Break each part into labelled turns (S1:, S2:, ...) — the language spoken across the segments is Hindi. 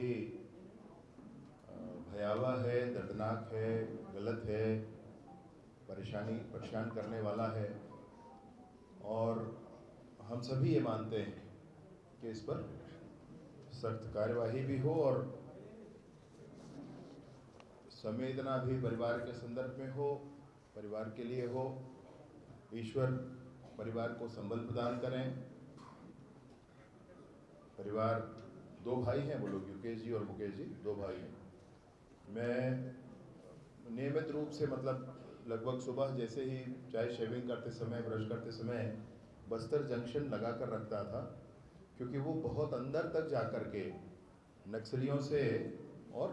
S1: ही भयावह है, दर्दनाक है, गलत है, परेशान करने वाला है। और हम सभी ये मानते हैं कि इस पर सख्त कार्यवाही भी हो और संवेदना भी परिवार के संदर्भ में हो, परिवार के लिए हो। ईश्वर परिवार को संबल प्रदान करें। परिवार दो भाई हैं, वो लोग युकेश जी और मुकेश जी, दो भाई हैं। मैं नियमित रूप से लगभग सुबह जैसे ही चाहे शेविंग करते समय, ब्रश करते समय बस्तर जंक्शन लगा कर रखता था, क्योंकि वो बहुत अंदर तक जा कर के नक्सलियों से और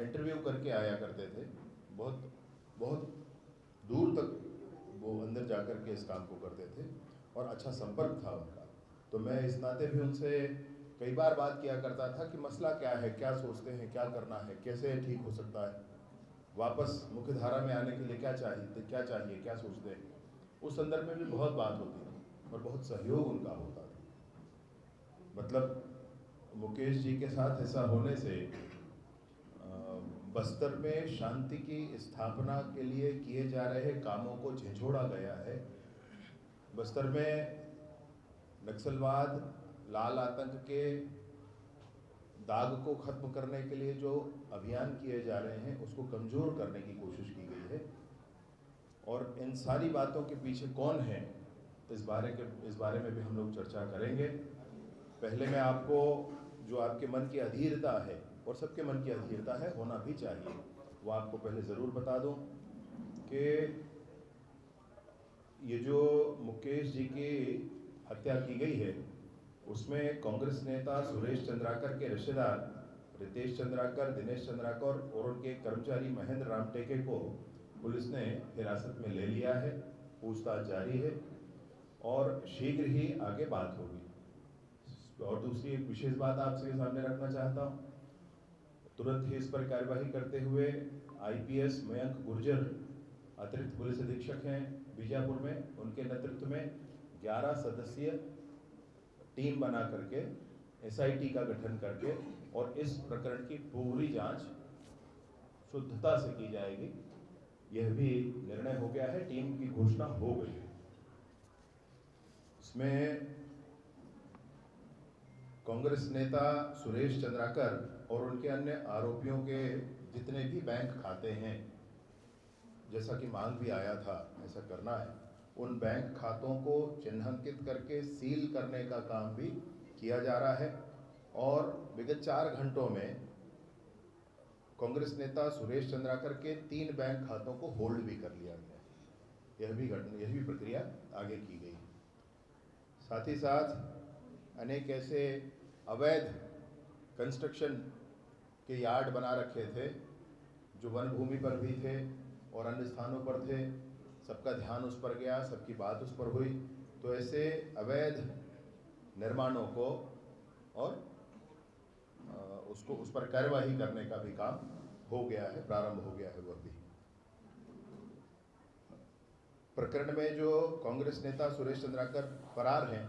S1: इंटरव्यू करके आया करते थे। बहुत बहुत दूर तक वो अंदर जा कर के इस काम को करते थे और अच्छा संपर्क था उनका। तो मैं इस नाते भी उनसे कई बार बात किया करता था कि मसला क्या है, क्या सोचते हैं, क्या करना है, कैसे ठीक हो सकता है, वापस मुख्य धारा में आने के लिए क्या चाहिए, क्या सोचते हैं। उस संदर्भ में भी बहुत बात होती थी और बहुत सहयोग उनका होता था। मुकेश जी के साथ ऐसा होने से बस्तर में शांति की स्थापना के लिए किए जा रहे कामों को झिझोड़ा गया है। बस्तर में नक्सलवाद, लाल आतंक के दाग को खत्म करने के लिए जो अभियान किए जा रहे हैं उसको कमज़ोर करने की कोशिश की गई है। और इन सारी बातों के पीछे कौन है, इस बारे में भी हम लोग चर्चा करेंगे। पहले मैं आपको जो आपके मन की अधीरता है, और सबके मन की अधीरता है, होना भी चाहिए, वो आपको पहले ज़रूर बता दूं कि ये जो मुकेश जी की हत्या की गई है उसमें कांग्रेस नेता सुरेश चंद्राकर के रिश्तेदार रितेश चंद्राकर, दिनेश चंद्राकर और उनके कर्मचारी महेंद्र रामटेके को पुलिस ने हिरासत में ले लिया है। पूछताछ जारी है और शीघ्र ही आगे बात होगी। और दूसरी एक विशेष बात आपके सामने रखना चाहता हूँ, तुरंत ही इस पर कार्यवाही करते हुए IPS मयंक गुर्जर अतिरिक्त पुलिस अधीक्षक हैं बीजापुर में, उनके नेतृत्व में 11 सदस्यीय टीम बना करके SIT का गठन करके और इस प्रकरण की पूरी जांच शुद्धता से की जाएगी, यह भी निर्णय हो गया है। टीम की घोषणा हो गई है। इसमें कांग्रेस नेता सुरेश चंद्राकर और उनके अन्य आरोपियों के जितने भी बैंक खाते हैं, जैसा कि मांग भी आया था ऐसा करना है, उन बैंक खातों को चिन्हांकित करके सील करने का काम भी किया जा रहा है। और विगत 4 घंटों में कांग्रेस नेता सुरेश चंद्राकर के 3 बैंक खातों को होल्ड भी कर लिया गया। यह भी प्रक्रिया आगे की गई। साथ ही साथ अनेक ऐसे अवैध कंस्ट्रक्शन के यार्ड बना रखे थे जो वन भूमि पर भी थे और अन्य स्थानों पर थे। सबका ध्यान उस पर गया, सबकी बात उस पर हुई। तो ऐसे अवैध निर्माणों को और उस पर कार्यवाही करने का भी काम हो गया है, प्रारंभ हो गया है। वह भी प्रकरण में जो कांग्रेस नेता सुरेश चंद्राकर फरार हैं,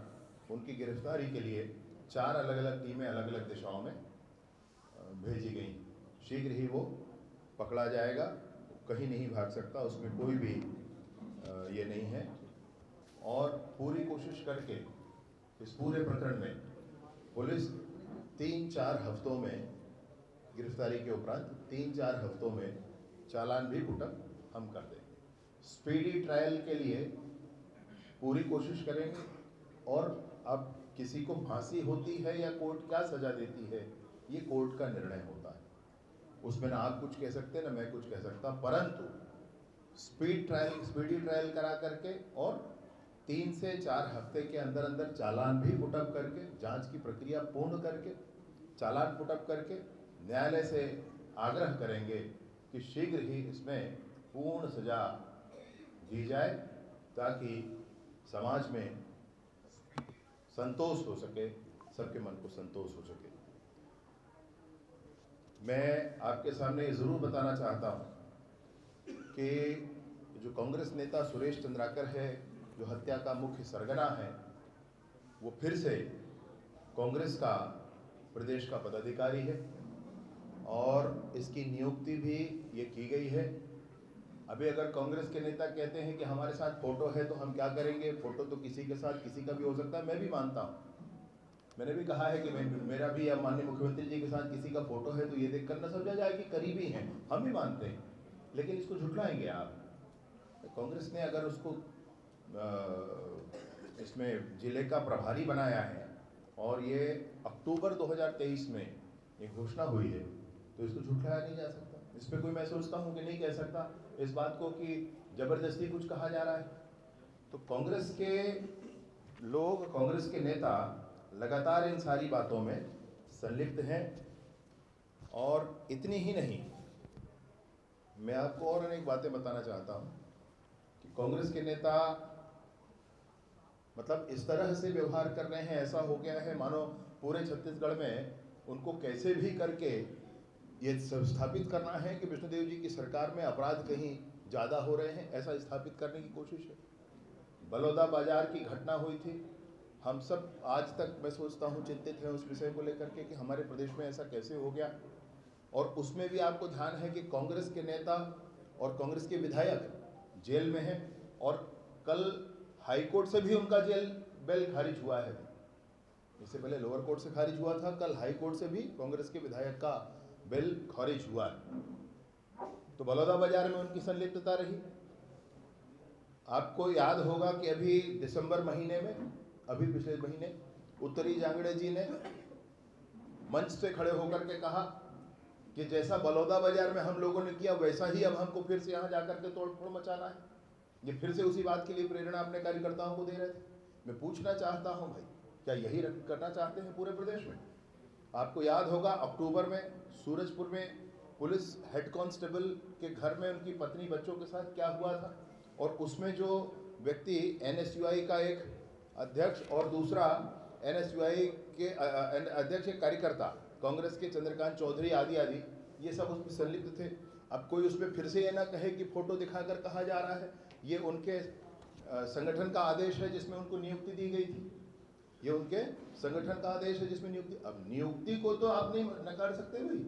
S1: उनकी गिरफ्तारी के लिए 4 अलग अलग टीमें अलग अलग दिशाओं में भेजी गई। शीघ्र ही वो पकड़ा जाएगा, कहीं नहीं भाग सकता, उसमें कोई भी ये नहीं है। और पूरी कोशिश करके इस पूरे प्रकरण में पुलिस 3-4 हफ्तों में, गिरफ्तारी के उपरांत 3-4 हफ्तों में चालान भी पुटअप हम कर देंगे। स्पीडी ट्रायल के लिए पूरी कोशिश करेंगे। और अब किसी को फांसी होती है या कोर्ट क्या सजा देती है, ये कोर्ट का निर्णय होता है। उसमें ना आप कुछ कह सकते ना मैं कुछ कह सकता, परंतु स्पीडी ट्रायल करा करके और 3 से 4 हफ्ते के अंदर अंदर चालान भी पुटअप करके, जांच की प्रक्रिया पूर्ण करके, चालान पुटअप करके न्यायालय से आग्रह करेंगे कि शीघ्र ही इसमें पूर्ण सजा दी जाए, ताकि समाज में संतोष हो सके, सबके मन को संतोष हो सके। मैं आपके सामने ज़रूर बताना चाहता हूँ कि जो कांग्रेस नेता सुरेश चंद्राकर है, जो हत्या का मुख्य सरगना है, वो फिर से कांग्रेस का प्रदेश का पदाधिकारी है और इसकी नियुक्ति भी ये की गई है। अभी अगर कांग्रेस के नेता कहते हैं कि हमारे साथ फोटो है तो हम क्या करेंगे, फोटो तो किसी के साथ किसी का भी हो सकता है, मैं भी मानता हूँ। मैंने भी कहा है कि मेरा भी या माननीय मुख्यमंत्री जी के साथ किसी का फोटो है तो ये देखकर न समझा जाए कि करीबी हैं, हम भी मानते हैं, लेकिन इसको झुठलाएंगे आप। कांग्रेस ने अगर उसको इसमें जिले का प्रभारी बनाया है और ये अक्टूबर 2023 में ये घोषणा हुई है तो इसको झुठलाया नहीं जा सकता। इस पर कोई, मैं सोचता हूँ कि नहीं कह सकता इस बात को कि जबरदस्ती कुछ कहा जा रहा है। तो कांग्रेस के लोग, कांग्रेस के नेता लगातार इन सारी बातों में संलिप्त हैं। और इतनी ही नहीं, मैं आपको और अनेक बातें बताना चाहता हूं कि कांग्रेस के नेता मतलब इस तरह से व्यवहार कर रहे हैं, ऐसा हो गया है मानो पूरे छत्तीसगढ़ में उनको कैसे भी करके ये स्थापित करना है कि विष्णुदेव जी की सरकार में अपराध कहीं ज़्यादा हो रहे हैं, ऐसा स्थापित करने की कोशिश है। बलौदा बाजार की घटना हुई थी, हम सब आज तक मैं सोचता हूँ चिंतित हैं उस विषय को लेकर के कि हमारे प्रदेश में ऐसा कैसे हो गया। और उसमें भी आपको ध्यान है कि कांग्रेस के नेता और कांग्रेस के विधायक जेल में हैं और कल हाई कोर्ट से भी उनका जेल बेल खारिज हुआ है। इससे पहले लोअर कोर्ट से खारिज हुआ था, कल हाई कोर्ट से भी कांग्रेस के विधायक का बेल खारिज हुआ है। तो बलौदा बाजार में उनकी संलिप्तता रही। आपको याद होगा कि अभी दिसंबर महीने में, अभी पिछले महीने उत्तरी जांगड़े जी ने मंच से खड़े होकर के कहा कि जैसा बलौदा बाजार में हम लोगों ने किया वैसा ही अब हमको फिर से यहाँ जाकर के तोड़फोड़ मचाना है। ये फिर से उसी बात के लिए प्रेरणा अपने कार्यकर्ताओं को दे रहे थे। मैं पूछना चाहता हूँ भाई, क्या यही करना चाहते हैं पूरे प्रदेश में? आपको याद होगा अक्टूबर में सूरजपुर में पुलिस हेड कांस्टेबल के घर में उनकी पत्नी बच्चों के साथ क्या हुआ था, और उसमें जो व्यक्ति NSUI का एक अध्यक्ष और दूसरा NSUI के अध्यक्ष एक कार्यकर्ता कांग्रेस के चंद्रकांत चौधरी आदि आदि, ये सब उसमें संलिप्त थे। अब कोई उसमें फिर से ये ना कहे कि फोटो दिखाकर कहा जा रहा है ये उनके संगठन का आदेश है जिसमें उनको नियुक्ति दी गई थी, ये उनके संगठन का आदेश है जिसमें नियुक्ति। अब नियुक्ति को तो आप नहीं नकार सकते भाई,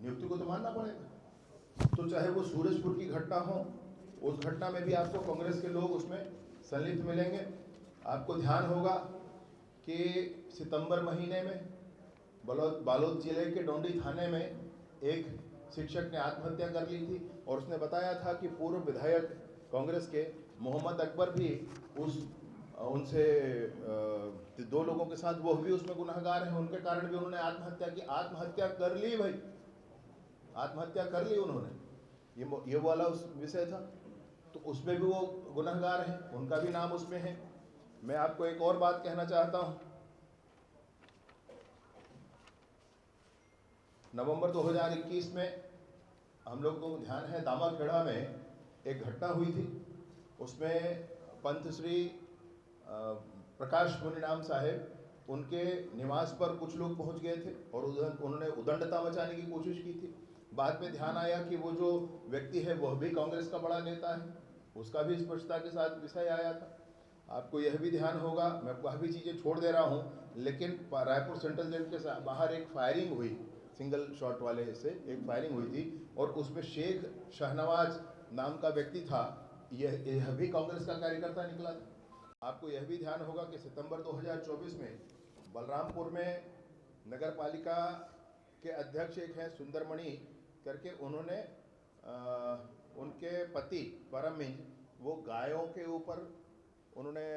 S1: नियुक्ति को तो मानना पड़ेगा। तो चाहे वो सूरजपुर की घटना हो, उस घटना में भी आपको कांग्रेस के लोग उसमें संलिप्त मिलेंगे। आपको ध्यान होगा कि सितंबर महीने में बालोद जिले के डोंडी थाने में एक शिक्षक ने आत्महत्या कर ली थी और उसने बताया था कि पूर्व विधायक कांग्रेस के मोहम्मद अकबर भी उनसे 2 लोगों के साथ, वो भी उसमें गुनहगार हैं, उनके कारण भी उन्होंने आत्महत्या की। आत्महत्या कर ली भाई, आत्महत्या कर ली उन्होंने, ये वाला उस विषय था। तो उसमें भी वो गुनहगार हैं, उनका भी नाम उसमें है। मैं आपको एक और बात कहना चाहता हूं, नवंबर 2021 में हम लोग को ध्यान है दामाखेड़ा में एक घटना हुई थी। उसमें पंथ श्री प्रकाश मुनिराम साहेब, उनके निवास पर कुछ लोग पहुंच गए थे और उन्होंने उदंडता मचाने की कोशिश की थी। बाद में ध्यान आया कि वो जो व्यक्ति है वह भी कांग्रेस का बड़ा नेता है, उसका भी स्पष्टता के साथ विषय आया था। आपको यह भी ध्यान होगा, मैं वह भी चीज़ें छोड़ दे रहा हूँ, लेकिन रायपुर सेंट्रल जेल के बाहर एक फायरिंग हुई, सिंगल शॉट वाले से एक फायरिंग हुई थी और उसमें शेख शाहनवाज नाम का व्यक्ति था, यह भी कांग्रेस का कार्यकर्ता निकला था। आपको यह भी ध्यान होगा कि सितंबर 2024 में बलरामपुर में नगर पालिका के अध्यक्ष एक हैं सुंदरमणि करके, उन्होंने उनके पति परम मिंज, वो गायों के ऊपर उन्होंने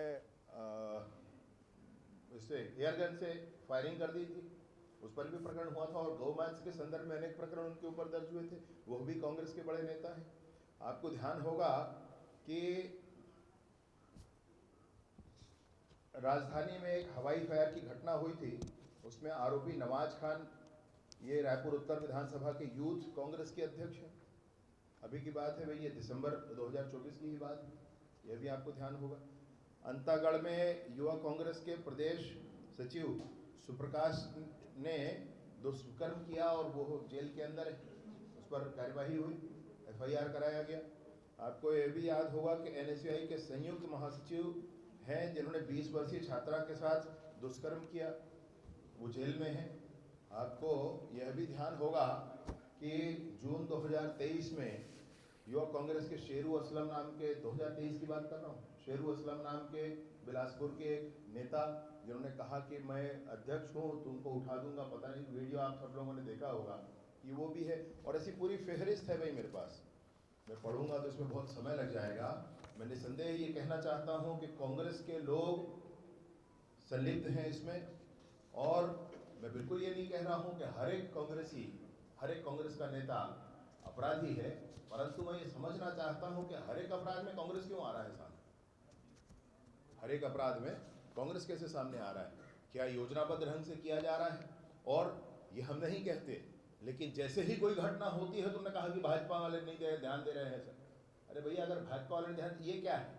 S1: इससे एयरगन से फायरिंग कर दी थी, उस पर भी प्रकरण हुआ था। और गौमांस के संदर्भ में अनेक प्रकरण उनके ऊपर दर्ज हुए थे, वह भी कांग्रेस के बड़े नेता हैं। आपको ध्यान होगा कि राजधानी में एक हवाई फायर की घटना हुई थी, उसमें आरोपी नवाज खान, ये रायपुर उत्तर विधानसभा के यूथ कांग्रेस के अध्यक्ष हैं। अभी की बात है भाई, ये दिसंबर 2024 की ही बात है, यह भी आपको ध्यान होगा। अंतागढ़ में युवा कांग्रेस के प्रदेश सचिव सुप्रकाश ने दुष्कर्म किया और वो जेल के अंदर है, उस पर कार्यवाही हुई, FIR कराया गया। आपको यह भी याद होगा कि NSUI के संयुक्त महासचिव हैं जिन्होंने 20 वर्षीय छात्रा के साथ दुष्कर्म किया, वो जेल में हैं। आपको यह भी ध्यान होगा कि जून 2023 में युवा कांग्रेस के शेरू असलम नाम के, 2023 की बात कर रहा हूँ, शेरू असलम नाम के बिलासपुर के एक नेता जिन्होंने कहा कि मैं अध्यक्ष हूँ, तुमको उठा दूंगा, पता नहीं वीडियो आप सब लोगों ने देखा होगा, कि वो भी है। और ऐसी पूरी फहरिस्त है भाई मेरे पास, मैं पढ़ूंगा तो इसमें बहुत समय लग जाएगा। मैं निसंदेह ये कहना चाहता हूँ कि कांग्रेस के लोग संलिप्त हैं इसमें, और मैं बिल्कुल ये नहीं कह रहा हूँ कि हर एक कांग्रेसी, हर एक कांग्रेस का नेता अपराधी है, परंतु मैं ये समझना चाहता हूँ कि हर एक अपराध में कांग्रेस क्यों आ रहा है सामने, हर एक अपराध में कांग्रेस कैसे सामने आ रहा है, क्या योजनाबद्ध ढंग से किया जा रहा है। और ये हम नहीं कहते, लेकिन जैसे ही कोई घटना होती है तुमने कहा कि भाजपा वाले नहीं ध्यान दे रहे हैं सर। अरे भैया, अगर भाजपा वाले ध्यान, ये क्या है,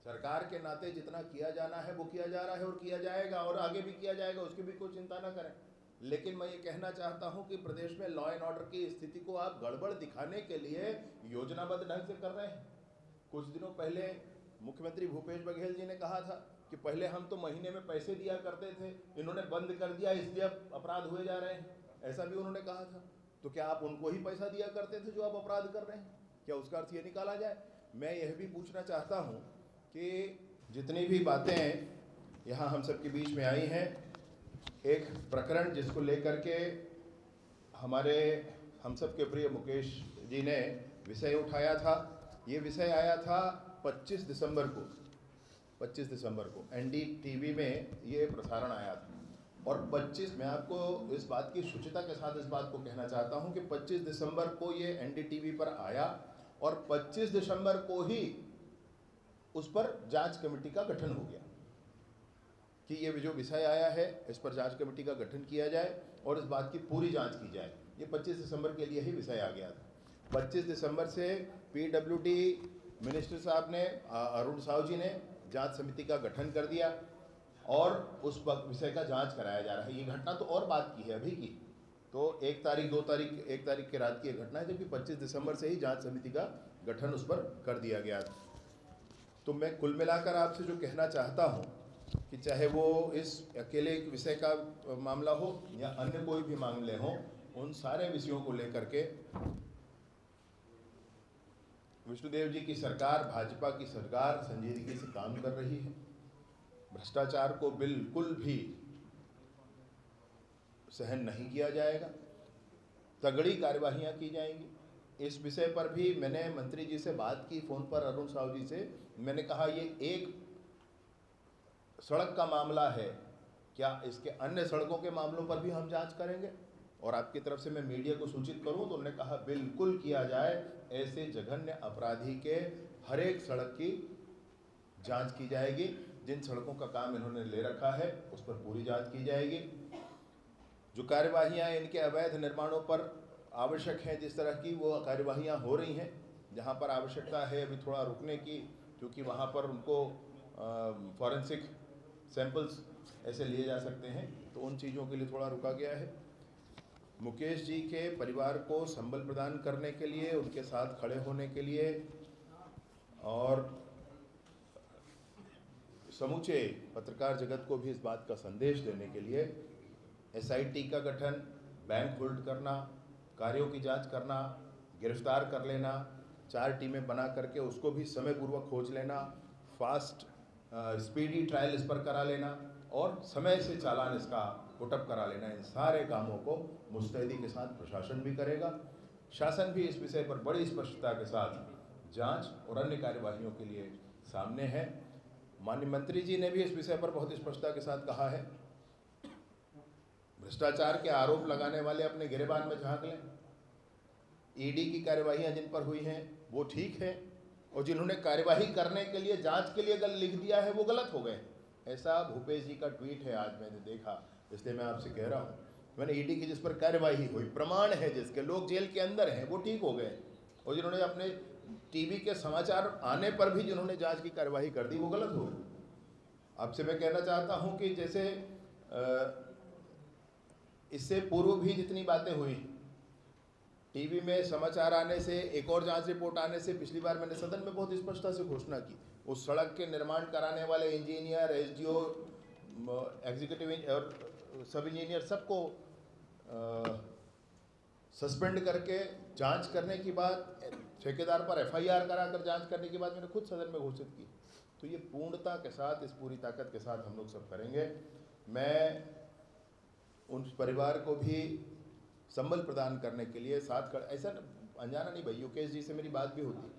S1: सरकार के नाते जितना किया जाना है वो किया जा रहा है और किया जाएगा और आगे भी किया जाएगा, उसकी भी कोई चिंता ना करें। लेकिन मैं ये कहना चाहता हूं कि प्रदेश में लॉ एंड ऑर्डर की स्थिति को आप गड़बड़ दिखाने के लिए योजनाबद्ध ढंग से कर रहे हैं। कुछ दिनों पहले मुख्यमंत्री भूपेश बघेल जी ने कहा था कि पहले हम तो महीने में पैसे दिया करते थे, इन्होंने बंद कर दिया इसलिए अब अपराध हुए जा रहे हैं, ऐसा भी उन्होंने कहा था। तो क्या आप उनको ही पैसा दिया करते थे जो आप अपराध कर रहे हैं? क्या उसका अर्थ ये निकाला जाए? मैं यह भी पूछना चाहता हूँ कि जितनी भी बातें यहाँ हम सबके बीच में आई हैं, एक प्रकरण जिसको लेकर के हमारे हम सब के प्रिय मुकेश जी ने विषय उठाया था, ये विषय आया था 25 दिसंबर को NDTV में ये प्रसारण आया था। और 25, मैं आपको इस बात की शुचिता के साथ इस बात को कहना चाहता हूँ कि 25 दिसंबर को ये NDTV पर आया और 25 दिसंबर को ही उस पर जांच कमेटी का गठन हो गया कि ये जो विषय आया है इस पर जांच कमेटी का गठन किया जाए और इस बात की पूरी जांच की जाए। ये 25 दिसंबर के लिए ही विषय आ गया था। 25 दिसंबर से PWD मिनिस्टर साहब ने, अरुण साहू जी ने जांच समिति का गठन कर दिया और उस विषय का जांच कराया जा रहा है। ये घटना तो और बात की है अभी की, तो 1 तारीख 2 तारीख 1 तारीख के रात की घटना है, जबकि 25 दिसंबर से ही जांच समिति का गठन उस पर कर दिया गया था। तो मैं कुल मिलाकर आपसे जो कहना चाहता हूँ कि चाहे वो इस अकेले विषय का मामला हो या अन्य कोई भी मामले हों, उन सारे विषयों को लेकर के विष्णुदेव जी की सरकार, भाजपा की सरकार संजीदगी से काम कर रही है। भ्रष्टाचार को बिल्कुल भी सहन नहीं किया जाएगा, तगड़ी कार्यवाहियां की जाएंगी। इस विषय पर भी मैंने मंत्री जी से बात की फ़ोन पर, अरुण साहू जी से। मैंने कहा ये एक सड़क का मामला है, क्या इसके अन्य सड़कों के मामलों पर भी हम जांच करेंगे और आपकी तरफ से मैं मीडिया को सूचित करूं? तो उन्होंने कहा बिल्कुल किया जाए, ऐसे जघन्य अपराधी के हर एक सड़क की जांच की जाएगी। जिन सड़कों का काम इन्होंने ले रखा है उस पर पूरी जांच की जाएगी। जो कार्यवाहियां इनके अवैध निर्माणों पर आवश्यक हैं, जिस तरह की वो कार्यवाहियां हो रही हैं, जहां पर आवश्यकता है अभी थोड़ा रुकने की, क्योंकि वहां पर उनको फॉरेंसिक सैंपल्स ऐसे लिए जा सकते हैं, तो उन चीज़ों के लिए थोड़ा रुका गया है। मुकेश जी के परिवार को संबल प्रदान करने के लिए, उनके साथ खड़े होने के लिए और समूचे पत्रकार जगत को भी इस बात का संदेश देने के लिए SIT का गठन, बैंक होल्ड करना, कार्यों की जांच करना, गिरफ्तार कर लेना, 4 टीमें बना करके उसको भी समय पूर्वक खोज लेना, फास्ट स्पीडी ट्रायल इस पर करा लेना और समय से चालान इसका पुटअप करा लेना, इन सारे कामों को मुस्तैदी के साथ प्रशासन भी करेगा। शासन भी इस विषय पर बड़ी स्पष्टता के साथ जांच और अन्य कार्यवाहियों के लिए सामने है। माननीय मंत्री जी ने भी इस विषय पर बहुत स्पष्टता के साथ कहा है, भ्रष्टाचार के आरोप लगाने वाले अपने गिरेबान में झांक लें। ED की कार्यवाहियां जिन पर हुई हैं वो ठीक है, और जिन्होंने कार्यवाही करने के लिए, जांच के लिए लिख दिया है वो गलत हो गए। ऐसा भूपेश जी का ट्वीट है, आज मैंने देखा, इसलिए मैं आपसे कह रहा हूँ। मैंने ED की जिस पर कार्यवाही हुई, प्रमाण है जिसके, लोग जेल के अंदर हैं, वो ठीक हो गए, और जिन्होंने अपने TV के समाचार आने पर भी जिन्होंने जांच की कार्यवाही कर दी वो गलत हो गए। आपसे मैं कहना चाहता हूँ कि जैसे इससे पूर्व भी जितनी बातें हुई, TV में समाचार आने से, एक और जांच रिपोर्ट आने से, पिछली बार मैंने सदन में बहुत स्पष्टता से घोषणा की, उस सड़क के निर्माण कराने वाले इंजीनियर, SDO, एग्जीक्यूटिव और सब इंजीनियर, सबको सस्पेंड करके जांच करने की बात, ठेकेदार पर एफआईआर कराकर जांच करने की बात मैंने खुद सदन में घोषित की। तो ये पूर्णता के साथ, इस पूरी ताकत के साथ हम लोग सब करेंगे। मैं उन परिवार को भी संबल प्रदान करने के लिए साथ ऐसा अनजाना नहीं भाई, युकेश जी से मेरी बात भी होती,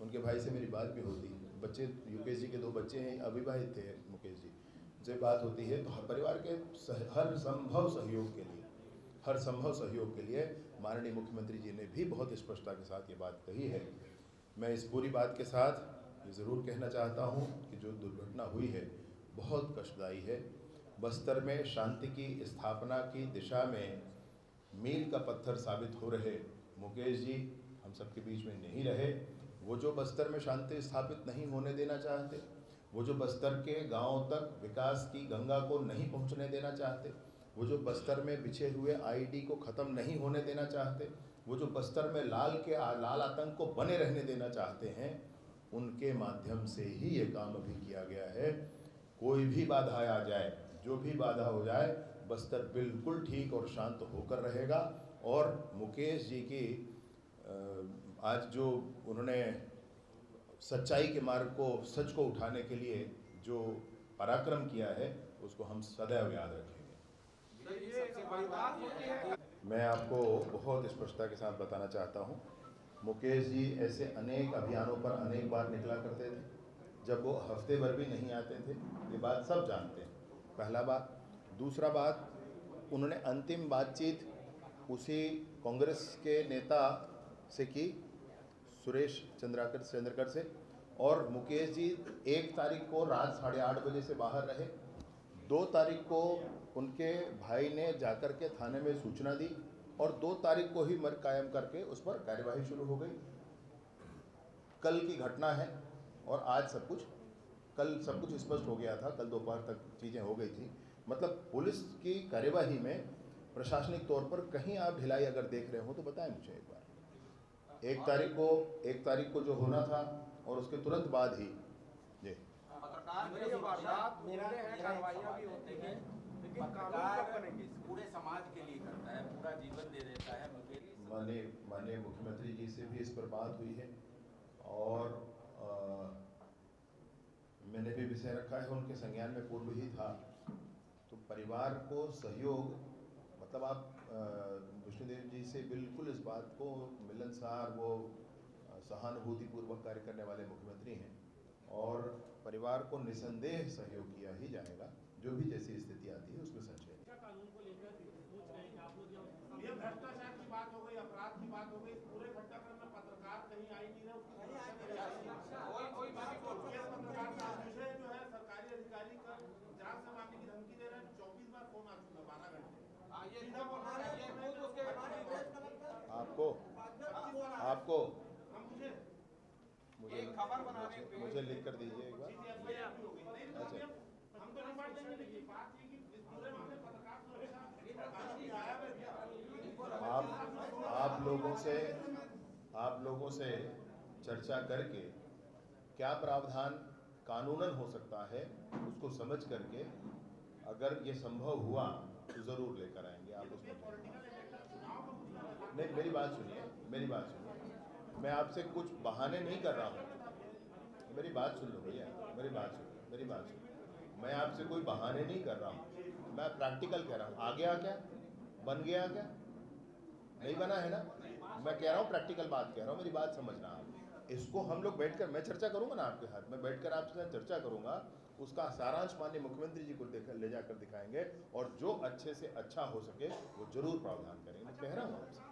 S1: उनके भाई से मेरी बात भी होती, बच्चे युकेश जी के 2 बच्चे हैं, अविवाहित थे मुकेश जी, उनसे बात होती है। तो परिवार के हर संभव सहयोग के लिए माननीय मुख्यमंत्री जी ने भी बहुत स्पष्टता के साथ ये बात कही है। मैं इस पूरी बात के साथ ये ज़रूर कहना चाहता हूँ कि जो दुर्घटना हुई है बहुत कष्टदायी है। बस्तर में शांति की स्थापना की दिशा में मील का पत्थर साबित हो रहे मुकेश जी हम सबके बीच में नहीं रहे। वो जो बस्तर में शांति स्थापित नहीं होने देना चाहते, वो जो बस्तर के गांवों तक विकास की गंगा को नहीं पहुंचने देना चाहते, वो जो बस्तर में बिछे हुए आईडी को ख़त्म नहीं होने देना चाहते, वो जो बस्तर में लाल आतंक को बने रहने देना चाहते हैं, उनके माध्यम से ही ये काम अभी किया गया है। कोई भी बाधा आ जाए, जो भी बाधा हो जाए, बस्तर बिल्कुल ठीक और शांत होकर रहेगा। और मुकेश जी की आज जो उन्होंने सच्चाई के मार्ग को, सच को उठाने के लिए जो पराक्रम किया है, उसको हम सदैव याद रखेंगे। मैं आपको बहुत स्पष्टता के साथ बताना चाहता हूँ, मुकेश जी ऐसे अनेक अभियानों पर अनेक बार निकला करते थे, जब वो हफ्ते भर भी नहीं आते थे। ये बात सब जानते हैं, पहला बात। दूसरा बात, उन्होंने अंतिम बातचीत उसी कांग्रेस के नेता से की, सुरेश चंद्रकर से। और मुकेश जी 1 तारीख को रात 8:30 बजे से बाहर रहे। 2 तारीख को उनके भाई ने जाकर के थाने में सूचना दी और 2 तारीख को ही मर्ग कायम करके उस पर कार्यवाही शुरू हो गई। कल की घटना है और आज कल सब कुछ स्पष्ट हो गया था। कल दोपहर तक चीज़ें हो गई थी। मतलब पुलिस की कार्यवाही में प्रशासनिक तौर पर कहीं आप ढिलाई अगर देख रहे हो तो बताएं मुझे एक बार। 1 तारीख को जो होना था और उसके तुरंत बाद ही जी
S2: पूरे समाज के लिए करता है, पूरा जीवन दे देता है।
S1: माननीय मुख्यमंत्री जी से भी इस पर बात हुई है और मैंने भी विषय रखा है, उनके संज्ञान में पूर्व ही था। तो परिवार को सहयोग, मतलब आप विष्णुदेव जी से बिल्कुल इस बात को मिलनसार, वो सहानुभूतिपूर्वक कार्य करने वाले मुख्यमंत्री हैं और परिवार को निसंदेह सहयोग किया ही जाएगा, जो भी जैसी स्थिति आती है उसमें संशय।
S3: कानून को लेकर सोच रहे हैं आप लोग, ये भ्रष्टाचार की बात हो गई, अपराध की बात हो गई, पूरे घटनाक्रम में पत्रकार कहीं आई नहीं रहे, कोई पत्रकार का विषय जो है सरकारी अधिकारी का जान से मारने की धमकी दे रहे हैं। 24 बार फोन आ चुका, 12 घंटे।
S1: आपको
S2: मुझे खबर बनाने
S1: मुझे लिख कर दीजिए एक बार। अच्छा,
S3: हम तो निपट देंगे, लेकिन बात ये कि इस पूरे मामले पत्रकार सुरक्षा
S1: आप लोगों से चर्चा करके क्या प्रावधान कानूनन हो सकता है उसको समझ करके अगर ये संभव हुआ तो ज़रूर लेकर आएंगे। आप उसमें नहीं, मेरी बात सुनिए। मैं आपसे कुछ बहाने नहीं कर रहा हूँ। मेरी बात सुन लो भैया, मेरी बात सुन। मैं आपसे कोई बहाने नहीं कर रहा हूँ, मैं प्रैक्टिकल कह रहा हूँ। आ गया क्या? बन गया क्या? नहीं बना है ना? मैं कह रहा हूँ, प्रैक्टिकल बात कह रहा हूँ, मेरी बात समझना आप। इसको हम लोग बैठकर, मैं चर्चा करूँगा ना आपके साथ, मैं बैठकर आपके साथ चर्चा करूँगा, उसका सारांश माननीय मुख्यमंत्री जी को ले जाकर दिखाएंगे और जो अच्छे से अच्छा हो सके वो जरूर प्रावधान करेंगे। मैं कह रहा हूँ आपसे।